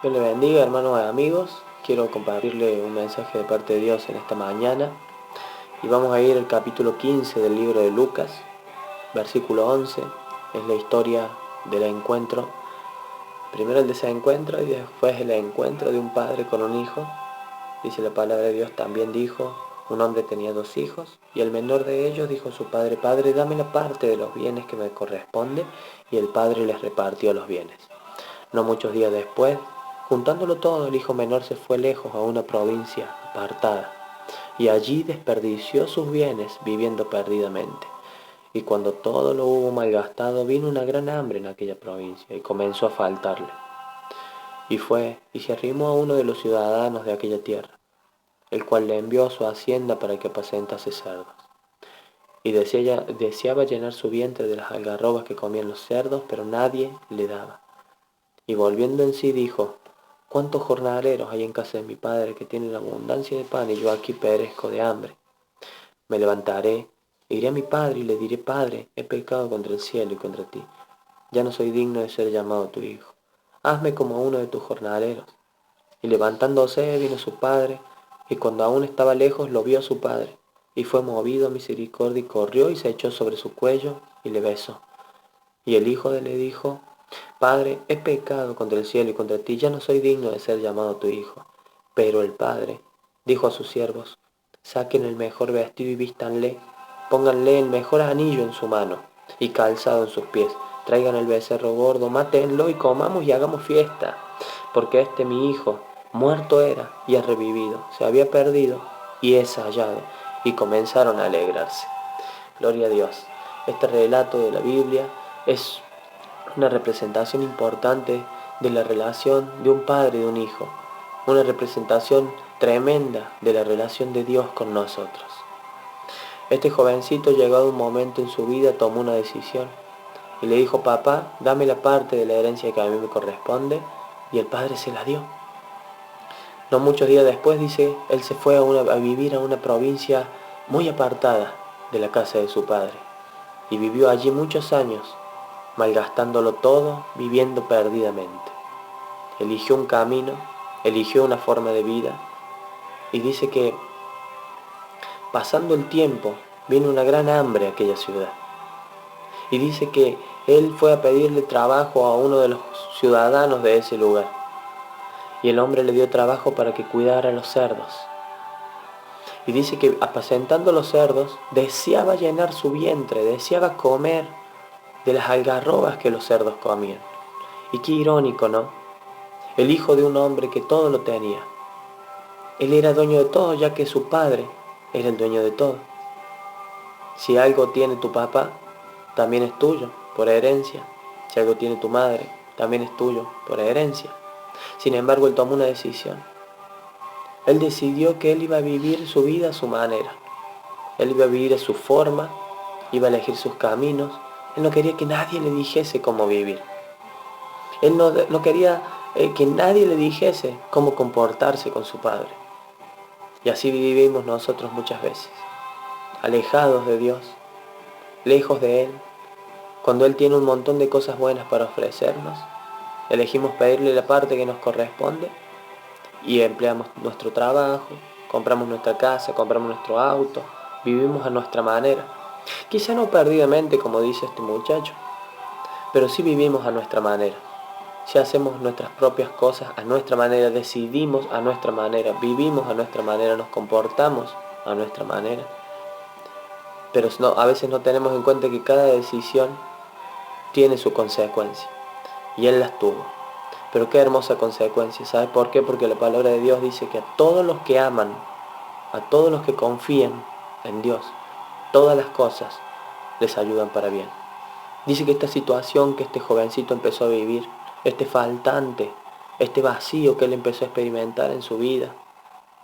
Dios le bendiga, hermanos y amigos. Quiero compartirle un mensaje de parte de Dios en esta mañana. Y vamos a ir al capítulo 15 del libro de Lucas, versículo 11. Es la historia del encuentro. Primero el desencuentro y después el encuentro de un padre con un hijo. Dice la palabra de Dios, también dijo, un hombre tenía 2 hijos, y el menor de ellos dijo a su padre, Padre, dame la parte de los bienes que me corresponde, y el padre les repartió los bienes. No muchos días después, juntándolo todo, el hijo menor se fue lejos a una provincia apartada, y allí desperdició sus bienes viviendo perdidamente. Y cuando todo lo hubo malgastado, vino una gran hambre en aquella provincia, y comenzó a faltarle. Y fue, y se arrimó a uno de los ciudadanos de aquella tierra, el cual le envió a su hacienda para que apacentase cerdos. Y deseaba llenar su vientre de las algarrobas que comían los cerdos, pero nadie le daba. Y volviendo en sí dijo, ¿cuántos jornaleros hay en casa de mi padre que tienen abundancia de pan y yo aquí perezco de hambre? Me levantaré, iré a mi padre y le diré, Padre, he pecado contra el cielo y contra ti. Ya no soy digno de ser llamado tu hijo. Hazme como uno de tus jornaleros. Y levantándose vino su padre, y cuando aún estaba lejos lo vio su padre, y fue movido a misericordia y corrió y se echó sobre su cuello y le besó. Y el hijo le dijo, Padre, he pecado contra el cielo y contra ti, ya no soy digno de ser llamado tu hijo. Pero el padre dijo a sus siervos, saquen el mejor vestido y vístanle, pónganle el mejor anillo en su mano y calzado en sus pies, traigan el becerro gordo, mátenlo y comamos y hagamos fiesta, porque este mi hijo muerto era y ha revivido, se había perdido y es hallado. Y comenzaron a alegrarse. Gloria a Dios. Este relato de la Biblia es una representación importante de la relación de un padre y de un hijo, una representación tremenda de la relación de Dios con nosotros. Este jovencito, llegado a un momento en su vida, tomó una decisión y le dijo, papá, dame la parte de la herencia que a mí me corresponde, y el padre se la dio. No muchos días después, dice, él se fue a vivir a una provincia muy apartada de la casa de su padre y vivió allí muchos años, malgastándolo todo, viviendo perdidamente. Eligió un camino, eligió una forma de vida, y dice que pasando el tiempo vino una gran hambre a aquella ciudad. Y dice que él fue a pedirle trabajo a uno de los ciudadanos de ese lugar. Y el hombre le dio trabajo para que cuidara a los cerdos. Y dice que apacentando los cerdos, deseaba llenar su vientre, deseaba comer de las algarrobas que los cerdos comían. Y qué irónico, ¿no? El hijo de un hombre que todo lo tenía. Él era dueño de todo, ya que su padre era el dueño de todo. Si algo tiene tu papá, también es tuyo, por herencia. Si algo tiene tu madre, también es tuyo, por herencia. Sin embargo, él tomó una decisión. Él decidió que él iba a vivir su vida a su manera. Él iba a vivir a su forma, iba a elegir sus caminos. Él no quería que nadie le dijese cómo vivir. Él no quería que nadie le dijese cómo comportarse con su padre. Y así vivimos nosotros muchas veces, alejados de Dios, lejos de Él. Cuando Él tiene un montón de cosas buenas para ofrecernos, elegimos pedirle la parte que nos corresponde y empleamos nuestro trabajo, compramos nuestra casa, compramos nuestro auto, vivimos a nuestra manera. Quizá no perdidamente como dice este muchacho, pero sí vivimos a nuestra manera. Si hacemos nuestras propias cosas a nuestra manera, decidimos a nuestra manera, vivimos a nuestra manera, nos comportamos a nuestra manera. Pero a veces no tenemos en cuenta que cada decisión tiene su consecuencia. Y Él las tuvo. Pero qué hermosa consecuencia. ¿Sabes por qué? Porque la palabra de Dios dice que a todos los que aman, a todos los que confían en Dios, todas las cosas les ayudan para bien. Dice que esta situación que este jovencito empezó a vivir, este faltante, este vacío que él empezó a experimentar en su vida,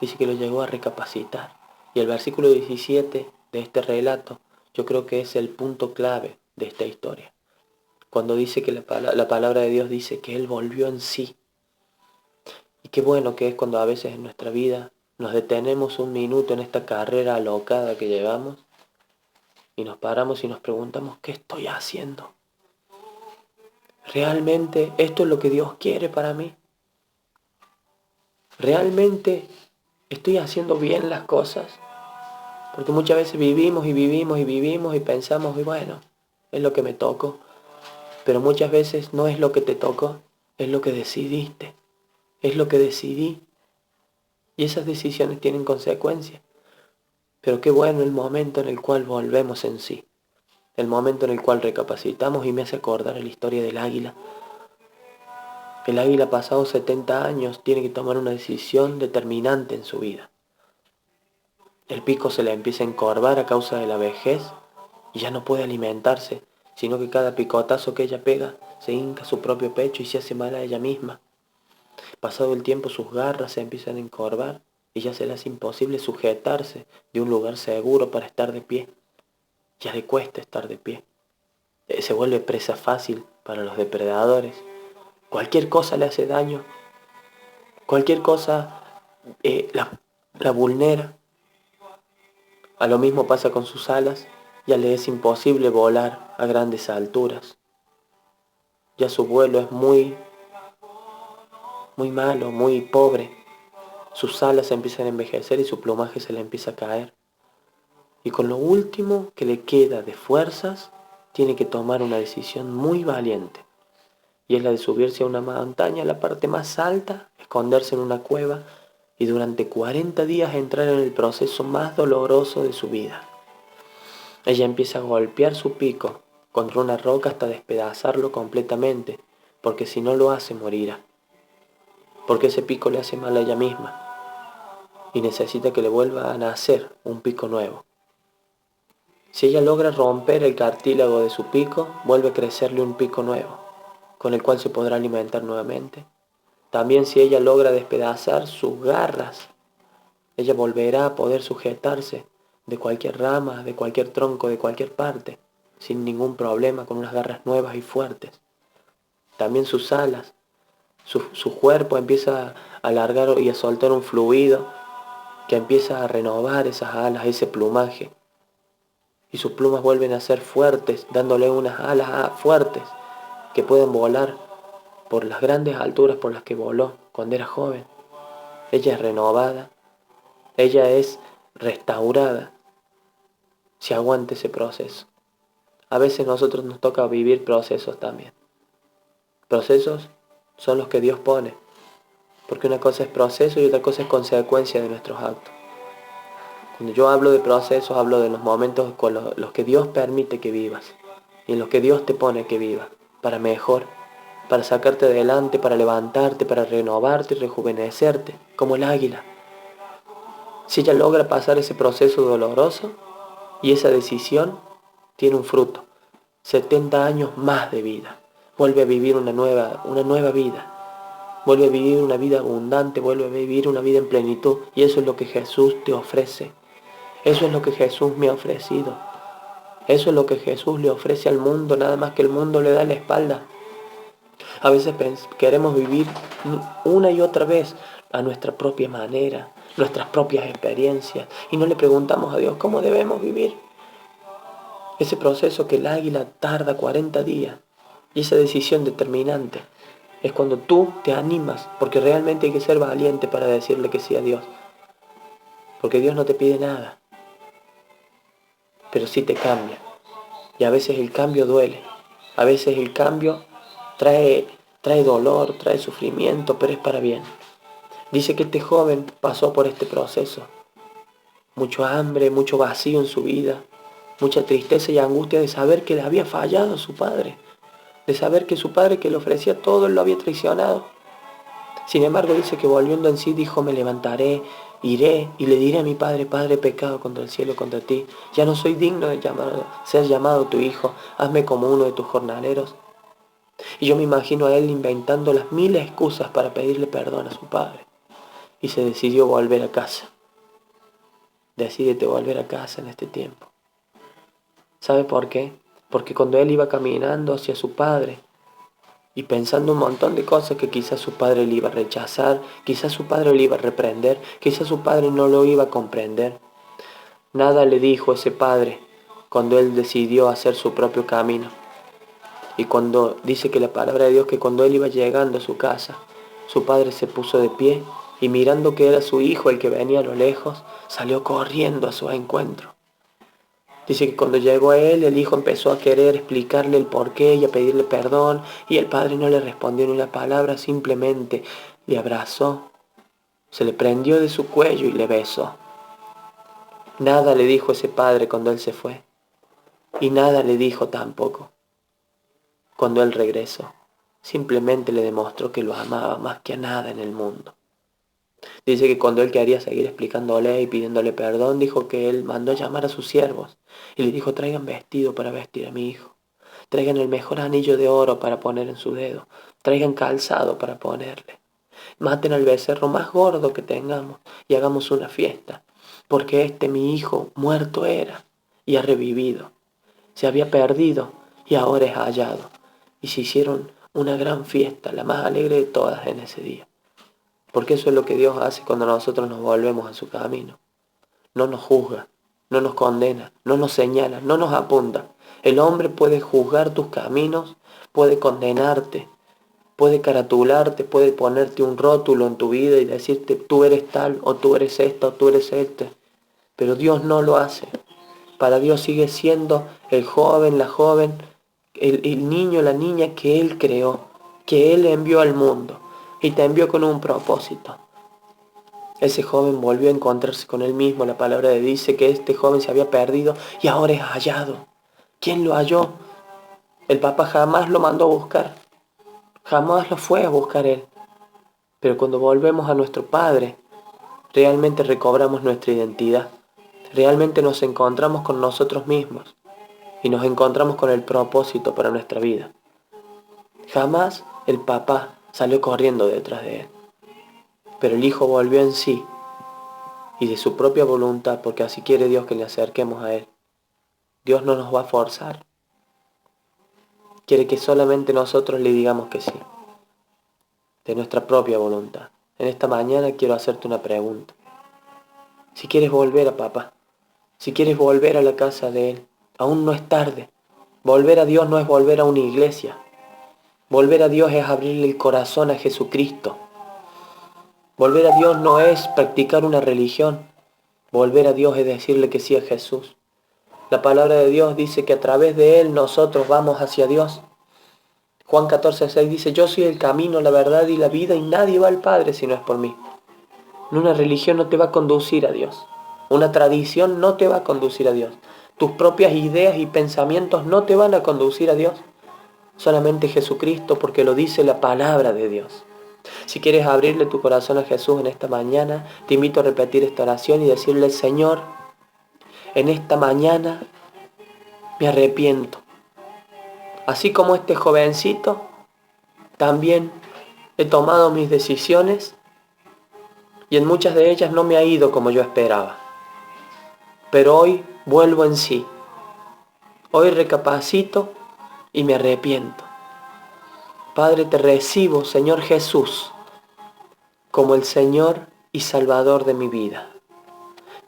dice que lo llegó a recapacitar. Y el versículo 17 de este relato, yo creo que es el punto clave de esta historia. Cuando dice que la palabra de Dios dice que él volvió en sí. Y qué bueno que es cuando a veces en nuestra vida nos detenemos un minuto en esta carrera alocada que llevamos y nos paramos y nos preguntamos, ¿qué estoy haciendo? ¿Realmente esto es lo que Dios quiere para mí? ¿realmente estoy haciendo bien las cosas? Porque muchas veces vivimos y pensamos, y bueno, es lo que me tocó. Pero muchas veces no es lo que te tocó, es lo que decidiste, es lo que decidí. Y esas decisiones tienen consecuencias. Pero qué bueno el momento en el cual volvemos en sí. El momento en el cual recapacitamos y me hace acordar la historia del águila. El águila pasado 70 años tiene que tomar una decisión determinante en su vida. El pico se le empieza a encorvar a causa de la vejez y ya no puede alimentarse, sino que cada picotazo que ella pega se hinca su propio pecho y se hace mal a ella misma. Pasado el tiempo sus garras se empiezan a encorvar y ya se le hace imposible sujetarse de un lugar seguro para estar de pie. Ya le cuesta estar de pie. Se vuelve presa fácil para los depredadores. Cualquier cosa le hace daño, cualquier cosa la vulnera. A lo mismo pasa con sus alas, ya le es imposible volar a grandes alturas. Ya su vuelo es muy malo, muy pobre. Sus alas se empiezan a envejecer y su plumaje se le empieza a caer. Y con lo último que le queda de fuerzas, tiene que tomar una decisión muy valiente. Y es la de subirse a una montaña, a la parte más alta, esconderse en una cueva y durante 40 días entrar en el proceso más doloroso de su vida. Ella empieza a golpear su pico contra una roca hasta despedazarlo completamente, porque si no lo hace morirá. Porque ese pico le hace mal a ella misma y necesita que le vuelva a nacer un pico nuevo. Si ella logra romper el cartílago de su pico, vuelve a crecerle un pico nuevo, con el cual se podrá alimentar nuevamente. También si ella logra despedazar sus garras, ella volverá a poder sujetarse de cualquier rama, de cualquier tronco, de cualquier parte, sin ningún problema, con unas garras nuevas y fuertes. También sus alas, su cuerpo empieza a alargar y a soltar un fluido que empieza a renovar esas alas, ese plumaje. Y sus plumas vuelven a ser fuertes, dándole unas alas fuertes que pueden volar por las grandes alturas por las que voló cuando era joven. Ella es renovada, ella es restaurada, si aguanta ese proceso. A veces nosotros nos toca vivir procesos también. Procesos son los que Dios pone, porque una cosa es proceso y otra cosa es consecuencia de nuestros actos. Cuando yo hablo de procesos, hablo de los momentos con los que Dios permite que vivas y en los que Dios te pone que vivas, para mejor, para sacarte adelante, para levantarte, para renovarte y rejuvenecerte, como el águila. Si ella logra pasar ese proceso doloroso y esa decisión, tiene un fruto. 70 años más de vida. Vuelve a vivir una nueva vida. Vuelve a vivir una vida abundante, vuelve a vivir una vida en plenitud. Y eso es lo que Jesús te ofrece. Eso es lo que Jesús me ha ofrecido. Eso es lo que Jesús le ofrece al mundo, nada más que el mundo le da la espalda. A veces queremos vivir una y otra vez a nuestra propia manera, nuestras propias experiencias, y no le preguntamos a Dios cómo debemos vivir. Ese proceso que el águila tarda 40 días y esa decisión determinante es cuando tú te animas, porque realmente hay que ser valiente para decirle que sí a Dios. Porque Dios no te pide nada, pero sí te cambia. Y a veces el cambio duele, a veces el cambio trae dolor, trae sufrimiento, pero es para bien. Dice que este joven pasó por este proceso. Mucho hambre, mucho vacío en su vida, mucha tristeza y angustia de saber que le había fallado a su padre, de saber que su padre que le ofrecía todo él lo había traicionado. Sin embargo, dice que volviendo en sí dijo: me levantaré, iré y le diré a mi padre: Padre, he pecado contra el cielo y contra ti. Ya no soy digno de ser llamado tu hijo. Hazme como uno de tus jornaleros. Y yo me imagino a él inventando las mil excusas para pedirle perdón a su padre. Y se decidió volver a casa. Decídete volver a casa en este tiempo. ¿Sabe por qué? Porque cuando él iba caminando hacia su padre y pensando un montón de cosas que quizás su padre le iba a rechazar, quizás su padre le iba a reprender, quizás su padre no lo iba a comprender, nada le dijo ese padre cuando él decidió hacer su propio camino. Y cuando dice que la palabra de Dios, que cuando él iba llegando a su casa, su padre se puso de pie y mirando que era su hijo el que venía a lo lejos, salió corriendo a su encuentro. Dice que cuando llegó a él, el hijo empezó a querer explicarle el porqué y a pedirle perdón, y el padre no le respondió ni una palabra, simplemente le abrazó, se le prendió de su cuello y le besó. Nada le dijo ese padre cuando él se fue, y nada le dijo tampoco cuando él regresó. Simplemente le demostró que lo amaba más que a nada en el mundo. Dice que cuando él quería seguir explicándole y pidiéndole perdón, dijo que él mandó llamar a sus siervos y le dijo: traigan vestido para vestir a mi hijo, traigan el mejor anillo de oro para poner en su dedo, traigan calzado para ponerle, maten al becerro más gordo que tengamos y hagamos una fiesta, porque mi hijo muerto era y ha revivido, se había perdido y ahora es hallado. Y se hicieron una gran fiesta, la más alegre de todas en ese día. Porque eso es lo que Dios hace cuando nosotros nos volvemos a su camino. No nos juzga, no nos condena, no nos señala, no nos apunta. El hombre puede juzgar tus caminos, puede condenarte, puede caratularte, puede ponerte un rótulo en tu vida y decirte: tú eres tal, o tú eres esta, o tú eres este. Pero Dios no lo hace. Para Dios sigue siendo el joven, la joven, el niño, la niña que Él creó, que Él envió al mundo y te envió con un propósito. Ese joven volvió a encontrarse con él mismo. La palabra de Dios dice que este joven se había perdido y ahora es hallado. ¿Quién lo halló? El papá jamás lo mandó a buscar, jamás lo fue a buscar él. Pero cuando volvemos a nuestro Padre, realmente recobramos nuestra identidad. Realmente nos encontramos con nosotros mismos y nos encontramos con el propósito para nuestra vida. Jamás el papá salió corriendo detrás de él, pero el hijo volvió en sí y de su propia voluntad, porque así quiere Dios que le acerquemos a Él. Dios no nos va a forzar. Quiere que solamente nosotros le digamos que sí, de nuestra propia voluntad. En esta mañana quiero hacerte una pregunta. Si quieres volver a papá, si quieres volver a la casa de Él, aún no es tarde. Volver a Dios no es volver a una iglesia. Volver a Dios es abrirle el corazón a Jesucristo. Volver a Dios no es practicar una religión. Volver a Dios es decirle que sí a Jesús. La palabra de Dios dice que a través de Él nosotros vamos hacia Dios. Juan 14:6 dice: yo soy el camino, la verdad y la vida, y nadie va al Padre si no es por mí. Una religión no te va a conducir a Dios. Una tradición no te va a conducir a Dios. Tus propias ideas y pensamientos no te van a conducir a Dios. Solamente Jesucristo, porque lo dice la palabra de Dios. Si quieres abrirle tu corazón a Jesús en esta mañana, te invito a repetir esta oración y decirle: Señor, en esta mañana me arrepiento. Así como este jovencito, también he tomado mis decisiones y en muchas de ellas no me ha ido como yo esperaba. Pero hoy vuelvo en sí. Hoy recapacito y me arrepiento. Padre, te recibo, Señor Jesús, como el Señor y Salvador de mi vida.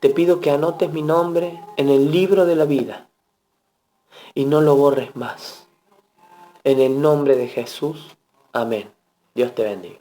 Te pido que anotes mi nombre en el libro de la vida y no lo borres más. En el nombre de Jesús, amén. Dios te bendiga.